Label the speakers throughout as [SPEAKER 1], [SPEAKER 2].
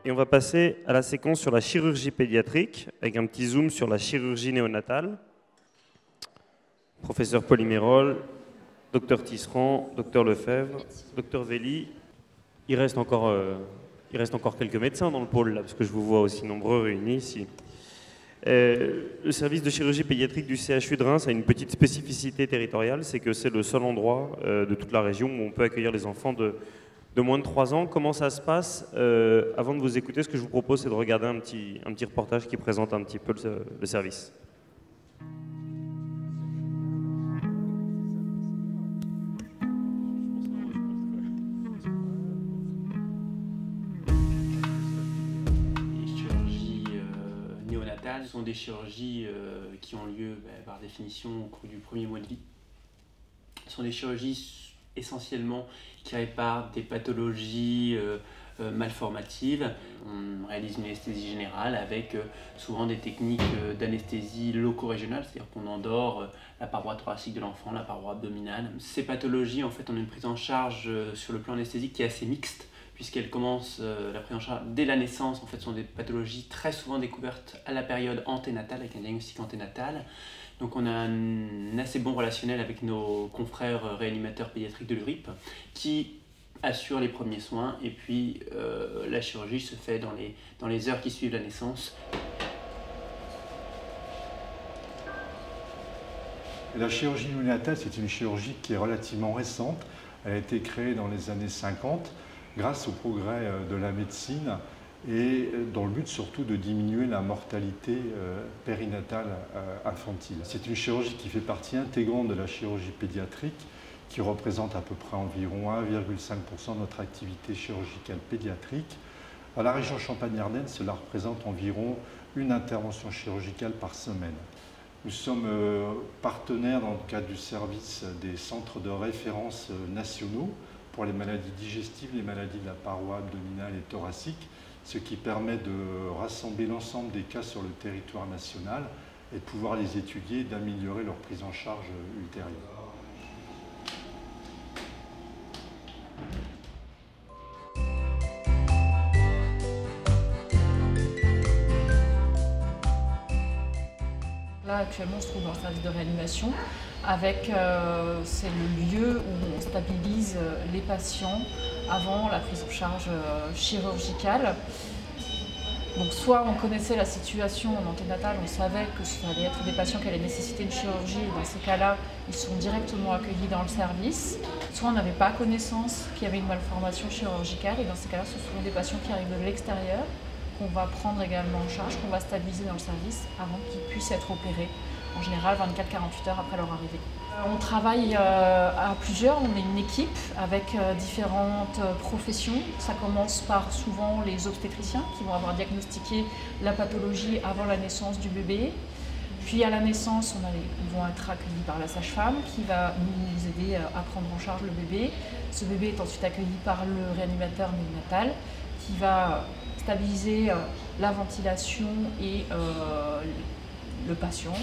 [SPEAKER 1] Et on va passer à la séquence sur la chirurgie pédiatrique, avec un petit zoom sur la chirurgie néonatale. Professeur Polymérol, docteur Tisserand, docteur Lefebvre, docteur Velli. Il reste encore quelques médecins dans le pôle, là, parce que je vous vois aussi nombreux réunis ici. Le service de chirurgie pédiatrique du CHU de Reims a une petite spécificité territoriale, c'est que c'est le seul endroit de toute la région où on peut accueillir les enfants de moins de 3 ans. Comment ça se passe? Avant de vous écouter, ce que je vous propose, c'est de regarder un petit reportage qui présente un petit peu le service.
[SPEAKER 2] Ce sont des chirurgies qui ont lieu par définition au cours du premier mois de vie. Ce sont des chirurgies essentiellement qui réparent des pathologies malformatives. On réalise une anesthésie générale avec souvent des techniques d'anesthésie loco-régionale, c'est-à-dire qu'on endort la paroi thoracique de l'enfant, la paroi abdominale. Ces pathologies, en fait, ont une prise en charge sur le plan anesthésique qui est assez mixte, puisqu'elle commence la prise en charge dès la naissance. En fait, ce sont des pathologies très souvent découvertes à la période anténatale, avec un diagnostic anténatal. Donc on a un assez bon relationnel avec nos confrères réanimateurs pédiatriques de l'URIP, qui assurent les premiers soins, et puis la chirurgie se fait dans les heures qui suivent la naissance.
[SPEAKER 3] La chirurgie néonatale, c'est une chirurgie qui est relativement récente. Elle a été créée dans les années 50. Grâce au progrès de la médecine et dans le but surtout de diminuer la mortalité périnatale infantile. C'est une chirurgie qui fait partie intégrante de la chirurgie pédiatrique, qui représente à peu près environ 1,5% de notre activité chirurgicale pédiatrique. À la région Champagne-Ardenne, cela représente environ une intervention chirurgicale par semaine. Nous sommes partenaires dans le cadre du service des centres de référence nationaux pour les maladies digestives, les maladies de la paroi abdominale et thoracique, ce qui permet de rassembler l'ensemble des cas sur le territoire national et de pouvoir les étudier et d'améliorer leur prise en charge ultérieure.
[SPEAKER 4] Là, actuellement, on se trouve dans le service de réanimation. C'est le lieu où on stabilise les patients avant la prise en charge chirurgicale. Donc soit on connaissait la situation en anténatal, on savait que ça allait être des patients qui allaient nécessiter une chirurgie, et dans ces cas-là, ils sont directement accueillis dans le service. Soit on n'avait pas connaissance qu'il y avait une malformation chirurgicale, et dans ces cas-là, ce sont des patients qui arrivent de l'extérieur, qu'on va prendre également en charge, qu'on va stabiliser dans le service avant qu'ils puissent être opérés, en général 24-48 heures après leur arrivée. On travaille à plusieurs, on est une équipe avec différentes professions. Ça commence par souvent les obstétriciens qui vont avoir diagnostiqué la pathologie avant la naissance du bébé. Puis à la naissance, ils vont être accueillis par la sage-femme qui va nous aider à prendre en charge le bébé. Ce bébé est ensuite accueilli par le réanimateur néonatal qui va stabiliser la ventilation et le patient.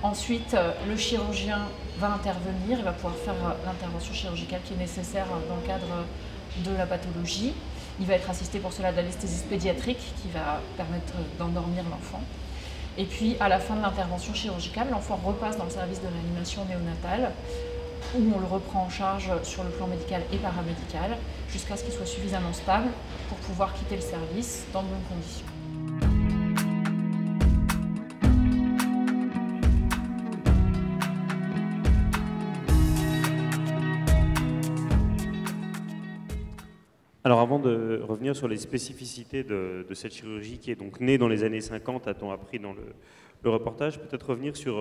[SPEAKER 4] Ensuite, le chirurgien va intervenir, il va pouvoir faire l'intervention chirurgicale qui est nécessaire dans le cadre de la pathologie. Il va être assisté pour cela d'anesthésiste pédiatrique qui va permettre d'endormir l'enfant. Et puis, à la fin de l'intervention chirurgicale, l'enfant repasse dans le service de réanimation néonatale où on le reprend en charge sur le plan médical et paramédical jusqu'à ce qu'il soit suffisamment stable pour pouvoir quitter le service dans de bonnes conditions.
[SPEAKER 1] Alors avant de revenir sur les spécificités de cette chirurgie qui est donc née dans les années 50, a-t-on appris dans le reportage, peut-être revenir sur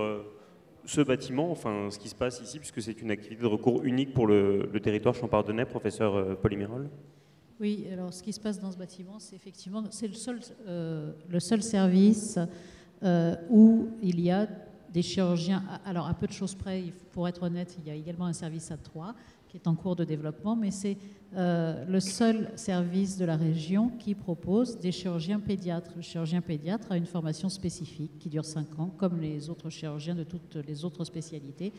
[SPEAKER 1] ce bâtiment, enfin ce qui se passe ici, puisque c'est une activité de recours unique pour le territoire champardonnais, professeur Polymérol.
[SPEAKER 5] Oui, alors ce qui se passe dans ce bâtiment, c'est effectivement le seul service où il y a des chirurgiens. Alors à peu de choses près, pour être honnête, il y a également un service à Troyes qui est en cours de développement, mais c'est le seul service de la région qui propose des chirurgiens pédiatres. Le chirurgien pédiatre a une formation spécifique qui dure 5 ans, comme les autres chirurgiens de toutes les autres spécialités,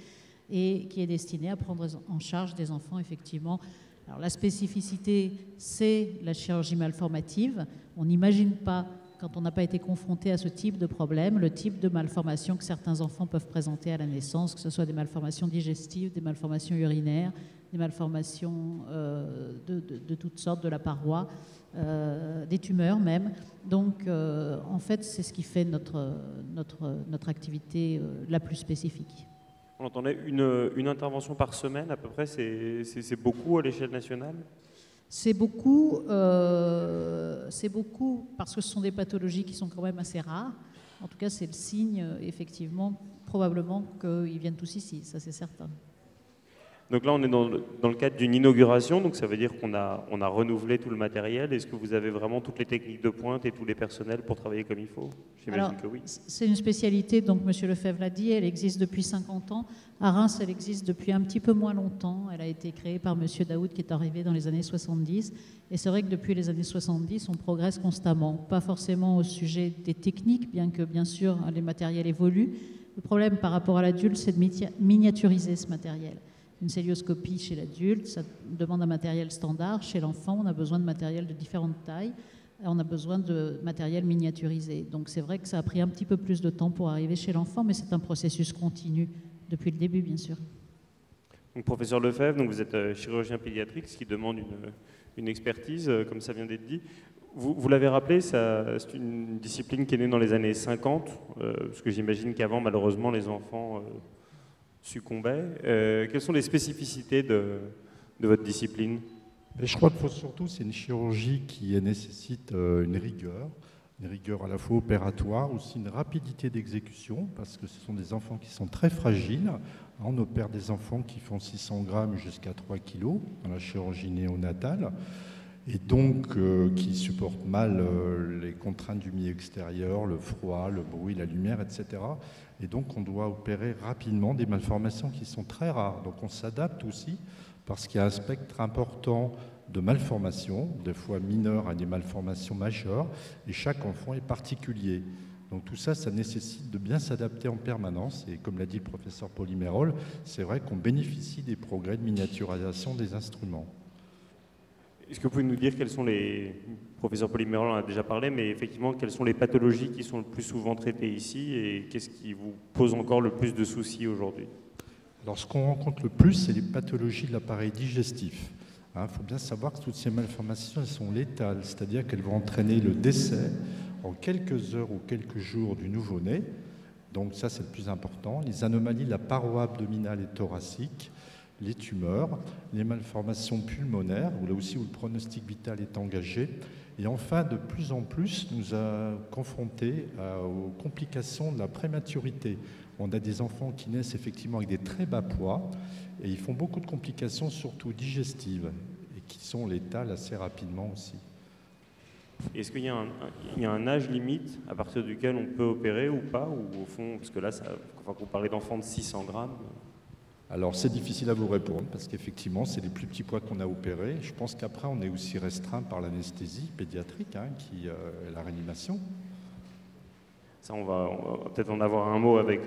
[SPEAKER 5] et qui est destiné à prendre en charge des enfants effectivement Alors la spécificité, c'est la chirurgie malformative. On n'imagine pas, quand on n'a pas été confronté à ce type de problème, le type de malformation que certains enfants peuvent présenter à la naissance, que ce soit des malformations digestives, des malformations urinaires, des malformations de toutes sortes, de la paroi, des tumeurs même. Donc, en fait, c'est ce qui fait notre activité la plus spécifique.
[SPEAKER 1] On entendait une intervention par semaine à peu près, c'est beaucoup à l'échelle nationale?
[SPEAKER 5] C'est beaucoup parce que ce sont des pathologies qui sont quand même assez rares. En tout cas, c'est le signe, effectivement, probablement qu'ils viennent tous ici, ça c'est certain.
[SPEAKER 1] Donc là, on est dans le cadre d'une inauguration, donc ça veut dire qu'on a renouvelé tout le matériel. Est-ce que vous avez vraiment toutes les techniques de pointe et tous les personnels pour travailler comme il faut? J'imagine que oui.
[SPEAKER 5] C'est une spécialité, donc M. Lefebvre l'a dit, elle existe depuis 50 ans. À Reims, elle existe depuis un petit peu moins longtemps. Elle a été créée par M. Daoud qui est arrivé dans les années 70. Et c'est vrai que depuis les années 70, on progresse constamment. Pas forcément au sujet des techniques, bien que bien sûr les matériels évoluent. Le problème par rapport à l'adulte, c'est de miniaturiser ce matériel. Une célioscopie chez l'adulte, ça demande un matériel standard. Chez l'enfant, on a besoin de matériel de différentes tailles. On a besoin de matériel miniaturisé. Donc c'est vrai que ça a pris un petit peu plus de temps pour arriver chez l'enfant, mais c'est un processus continu depuis le début, bien sûr.
[SPEAKER 1] Donc, professeur Lefebvre, donc vous êtes chirurgien pédiatrique, ce qui demande une expertise, comme ça vient d'être dit. Vous l'avez rappelé, c'est une discipline qui est née dans les années 50, parce que j'imagine qu'avant, malheureusement, les enfants succombaient. Quelles sont les spécificités de votre discipline?
[SPEAKER 3] Je crois que surtout, c'est une chirurgie qui nécessite une rigueur à la fois opératoire, aussi une rapidité d'exécution, parce que ce sont des enfants qui sont très fragiles. On opère des enfants qui font 600 grammes jusqu'à 3 kilos dans la chirurgie néonatale, et donc qui supportent mal les contraintes du milieu extérieur, le froid, le bruit, la lumière, etc. Et donc on doit opérer rapidement des malformations qui sont très rares. Donc on s'adapte aussi, parce qu'il y a un spectre important de malformations, des fois mineures à des malformations majeures, et chaque enfant est particulier. Donc tout ça, ça nécessite de bien s'adapter en permanence, et comme l'a dit le professeur Polymerol, c'est vrai qu'on bénéficie des progrès de miniaturisation des instruments.
[SPEAKER 1] Est-ce que vous pouvez nous dire quels sont les... Le professeur Polymerol en a déjà parlé, mais effectivement, quelles sont les pathologies qui sont le plus souvent traitées ici, et qu'est-ce qui vous pose encore le plus de soucis aujourd'hui?
[SPEAKER 3] Alors ce qu'on rencontre le plus, c'est les pathologies de l'appareil digestif. Il faut bien savoir que toutes ces malformations, elles sont létales, c'est-à-dire qu'elles vont entraîner le décès en quelques heures ou quelques jours du nouveau-né. Donc ça, c'est le plus important. Les anomalies de la paroi abdominale et thoracique, les tumeurs, les malformations pulmonaires, là aussi où le pronostic vital est engagé. Et enfin, de plus en plus, nous sommes confrontés aux complications de la prématurité. On a des enfants qui naissent effectivement avec des très bas poids et ils font beaucoup de complications, surtout digestives, et qui sont létales assez rapidement aussi.
[SPEAKER 1] Est-ce qu'il y a un âge limite à partir duquel on peut opérer ou pas, ou au fond, parce que là, quand vous parlez d'enfants de 600 grammes...
[SPEAKER 3] Alors c'est difficile à vous répondre, parce qu'effectivement, c'est les plus petits poids qu'on a opérés. Je pense qu'après, on est aussi restreint par l'anesthésie pédiatrique, qui est la réanimation.
[SPEAKER 1] Ça, on va peut-être en avoir un mot avec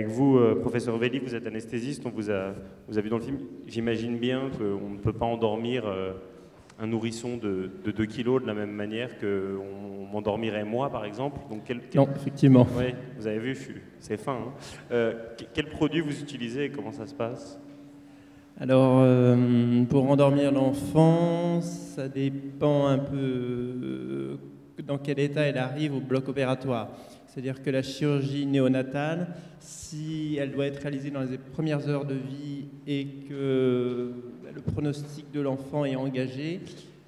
[SPEAKER 1] vous, professeur Velli. Vous êtes anesthésiste, on vous a vu dans le film. J'imagine bien qu'on ne peut pas endormir un nourrisson de 2 kilos de la même manière qu'on m'endormirait moi, par exemple. Donc,
[SPEAKER 2] Non, effectivement.
[SPEAKER 1] Oui, vous avez vu, c'est fin. Hein. Quel produit vous utilisez et comment ça se passe?
[SPEAKER 2] Alors, pour endormir l'enfant, ça dépend un peu dans quel état elle arrive au bloc opératoire. C'est-à-dire que la chirurgie néonatale, si elle doit être réalisée dans les premières heures de vie et que le pronostic de l'enfant est engagé,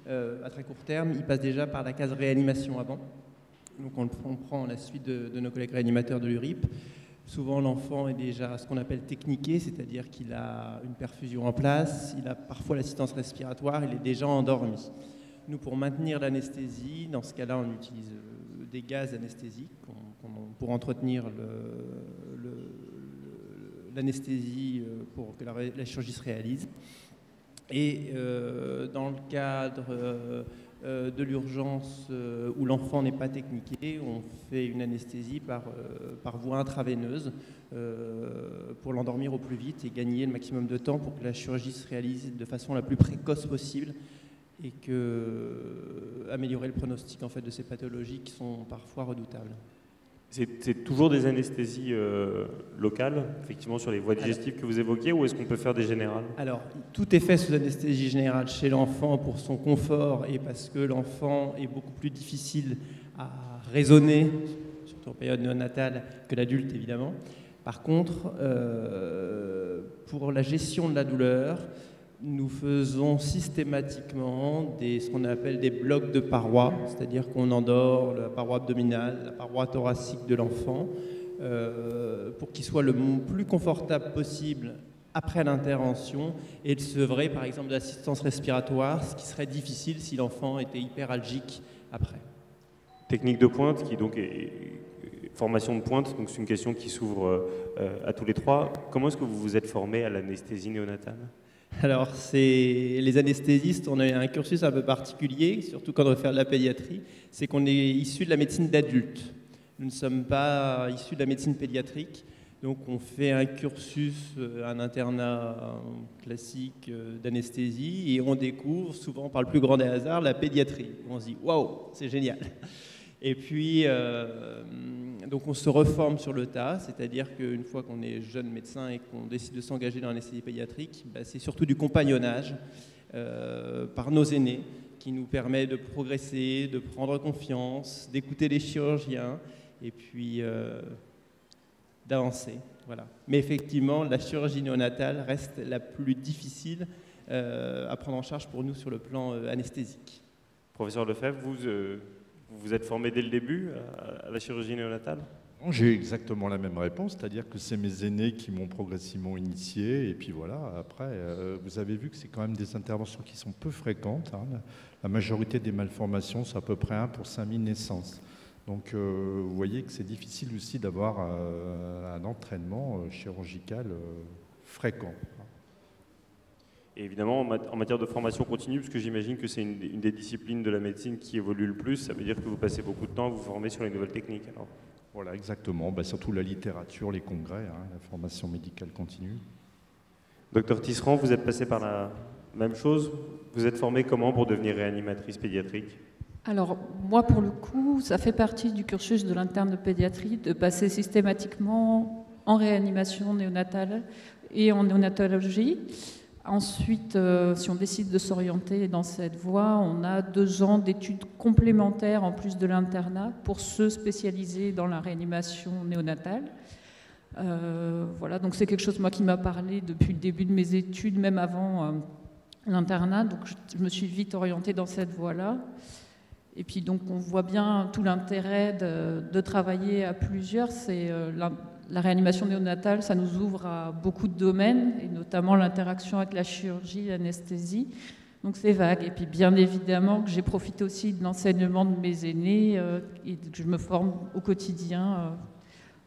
[SPEAKER 2] à très court terme, il passe déjà par la case réanimation avant. Donc on prend la suite de nos collègues réanimateurs de l'URIP. Souvent l'enfant est déjà ce qu'on appelle techniqué, c'est-à-dire qu'il a une perfusion en place, il a parfois l'assistance respiratoire, il est déjà endormi. Nous, pour maintenir l'anesthésie, dans ce cas-là, on utilise des gaz anesthésiques pour entretenir l'anesthésie pour que la chirurgie se réalise.
[SPEAKER 6] Et dans le cadre de l'urgence où l'enfant n'est pas techniqué, on fait une anesthésie par voie intraveineuse pour l'endormir au plus vite et gagner le maximum de temps pour que la chirurgie se réalise de façon la plus précoce possible et améliorer le pronostic en fait, de ces pathologies qui sont parfois redoutables.
[SPEAKER 1] C'est toujours des anesthésies locales, effectivement, sur les voies digestives que vous évoquiez, ou est-ce qu'on peut faire des générales?
[SPEAKER 6] Alors, tout est fait sous anesthésie générale chez l'enfant pour son confort et parce que l'enfant est beaucoup plus difficile à raisonner, surtout en période néonatale, que l'adulte, évidemment. Par contre, pour la gestion de la douleur, nous faisons systématiquement ce qu'on appelle des blocs de parois, c'est-à-dire qu'on endort la paroi abdominale, la paroi thoracique de l'enfant, pour qu'il soit le plus confortable possible après l'intervention et de sevrer par exemple de l'assistance respiratoire, ce qui serait difficile si l'enfant était hyperalgique après.
[SPEAKER 1] Technique de pointe qui donc est formation de pointe, donc c'est une question qui s'ouvre à tous les trois. Comment est-ce que vous vous êtes formé à l'anesthésie néonatale?
[SPEAKER 6] Alors, les anesthésistes, on a un cursus un peu particulier, surtout quand on veut faire de la pédiatrie, c'est qu'on est issu de la médecine d'adulte. Nous ne sommes pas issus de la médecine pédiatrique, donc on fait un cursus, un internat classique d'anesthésie, et on découvre, souvent par le plus grand des hasards, la pédiatrie. On se dit « waouh, c'est génial !» Et puis, donc on se reforme sur le tas, c'est-à-dire qu'une fois qu'on est jeune médecin et qu'on décide de s'engager dans l'anesthésie pédiatrique, c'est surtout du compagnonnage par nos aînés qui nous permet de progresser, de prendre confiance, d'écouter les chirurgiens et puis d'avancer. Voilà. Mais effectivement, la chirurgie néonatale reste la plus difficile à prendre en charge pour nous sur le plan anesthésique.
[SPEAKER 1] Professeur Lefebvre, vous êtes formé dès le début à la chirurgie néonatale?
[SPEAKER 3] J'ai exactement la même réponse, c'est-à-dire que c'est mes aînés qui m'ont progressivement initié, et puis voilà, après, vous avez vu que c'est quand même des interventions qui sont peu fréquentes, hein. La majorité des malformations, c'est à peu près 1 pour 5000 naissances. Donc vous voyez que c'est difficile aussi d'avoir un entraînement chirurgical fréquent.
[SPEAKER 1] Et évidemment, en matière de formation continue, parce que j'imagine que c'est une des disciplines de la médecine qui évolue le plus, ça veut dire que vous passez beaucoup de temps à vous former sur les nouvelles techniques, alors.
[SPEAKER 3] Voilà, exactement. Surtout la littérature, les congrès, hein, la formation médicale continue.
[SPEAKER 1] Docteur Tisserand, vous êtes passé par la même chose. Vous êtes formé comment pour devenir réanimatrice pédiatrique?
[SPEAKER 4] Alors, moi, pour le coup, ça fait partie du cursus de l'interne de pédiatrie de passer systématiquement en réanimation néonatale et en néonatologie. Ensuite, si on décide de s'orienter dans cette voie, on a 2 ans d'études complémentaires en plus de l'internat pour se spécialiser dans la réanimation néonatale. Voilà, donc c'est quelque chose moi qui m'a parlé depuis le début de mes études, même avant l'internat. Donc je me suis vite orientée dans cette voie-là. Et puis donc on voit bien tout l'intérêt de travailler à plusieurs. C'est la réanimation néonatale, ça nous ouvre à beaucoup de domaines, et notamment l'interaction avec la chirurgie, l'anesthésie. Donc c'est vague. Et puis bien évidemment que j'ai profité aussi de l'enseignement de mes aînés et que je me forme au quotidien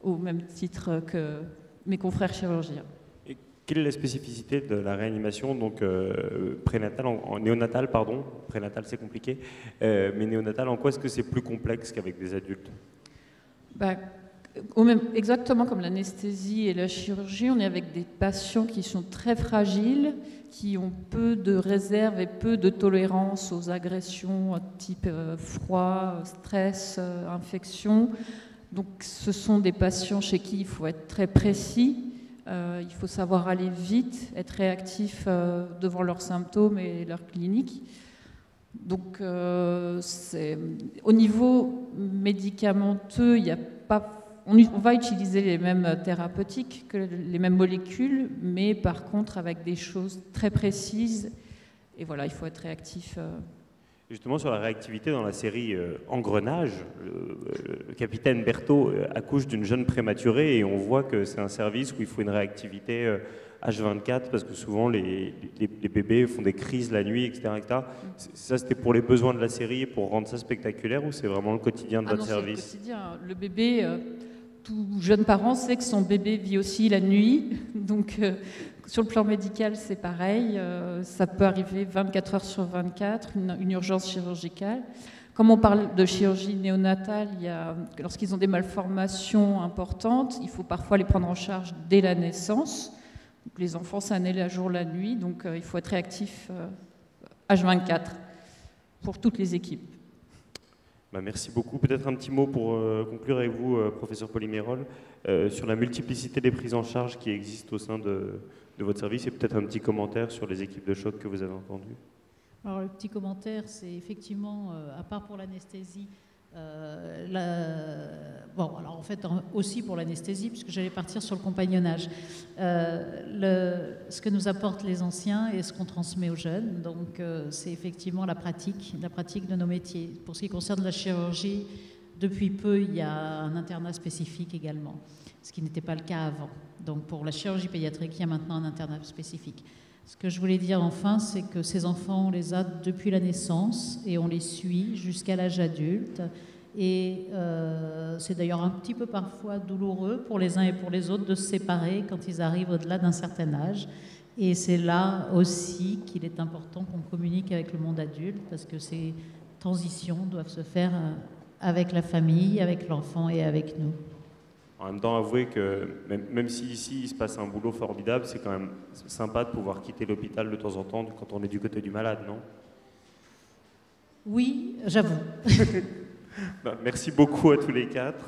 [SPEAKER 4] au même titre que mes confrères chirurgiens.
[SPEAKER 1] Et quelle est la spécificité de la réanimation donc prénatale, néonatale, pardon, prénatale c'est compliqué, mais néonatale, en quoi est-ce que c'est plus complexe qu'avec des adultes?
[SPEAKER 4] Exactement comme l'anesthésie et la chirurgie, on est avec des patients qui sont très fragiles, qui ont peu de réserve et peu de tolérance aux agressions type froid, stress, infection. Donc ce sont des patients chez qui il faut être très précis, il faut savoir aller vite, être réactif devant leurs symptômes et leurs cliniques. Donc au niveau médicamenteux, il n'y a pas... On va utiliser les mêmes thérapeutiques, les mêmes molécules, mais par contre avec des choses très précises. Et voilà, il faut être réactif.
[SPEAKER 1] Justement, sur la réactivité dans la série Engrenage, le capitaine Berthaud accouche d'une jeune prématurée et on voit que c'est un service où il faut une réactivité H24 parce que souvent les bébés font des crises la nuit, etc. Ça, c'était pour les besoins de la série et pour rendre ça spectaculaire ou c'est vraiment le quotidien de votre service?
[SPEAKER 4] C'est le quotidien. Le bébé... tout jeune parent sait que son bébé vit aussi la nuit. Donc, Sur le plan médical, c'est pareil. Ça peut arriver 24 heures sur 24, une urgence chirurgicale. Comme on parle de chirurgie néonatale, lorsqu'ils ont des malformations importantes, il faut parfois les prendre en charge dès la naissance. Donc, les enfants, ça naît la jour, la nuit, donc il faut être réactif H24 pour toutes les équipes.
[SPEAKER 1] Merci beaucoup. Peut-être un petit mot pour conclure avec vous, professeur Polimérol, sur la multiplicité des prises en charge qui existent au sein de votre service, et peut-être un petit commentaire sur les équipes de choc que vous avez entendues.
[SPEAKER 5] Alors le petit commentaire, c'est effectivement, à part pour l'anesthésie, bon, alors en fait aussi pour l'anesthésie, puisque j'allais partir sur le compagnonnage, ce que nous apportent les anciens et ce qu'on transmet aux jeunes, donc c'est effectivement la pratique de nos métiers. Pour ce qui concerne la chirurgie, depuis peu, il y a un internat spécifique également, ce qui n'était pas le cas avant. Donc pour la chirurgie pédiatrique, il y a maintenant un internat spécifique. Ce que je voulais dire enfin, c'est que ces enfants, on les a depuis la naissance et on les suit jusqu'à l'âge adulte. Et c'est d'ailleurs un petit peu parfois douloureux pour les uns et pour les autres de se séparer quand ils arrivent au-delà d'un certain âge. Et c'est là aussi qu'il est important qu'on communique avec le monde adulte, parce que ces transitions doivent se faire avec la famille, avec l'enfant et avec nous.
[SPEAKER 1] En même temps, avouez que même si ici il se passe un boulot formidable, c'est quand même sympa de pouvoir quitter l'hôpital de temps en temps quand on est du côté du malade, non?
[SPEAKER 5] Oui, j'avoue.
[SPEAKER 1] Merci beaucoup à tous les quatre.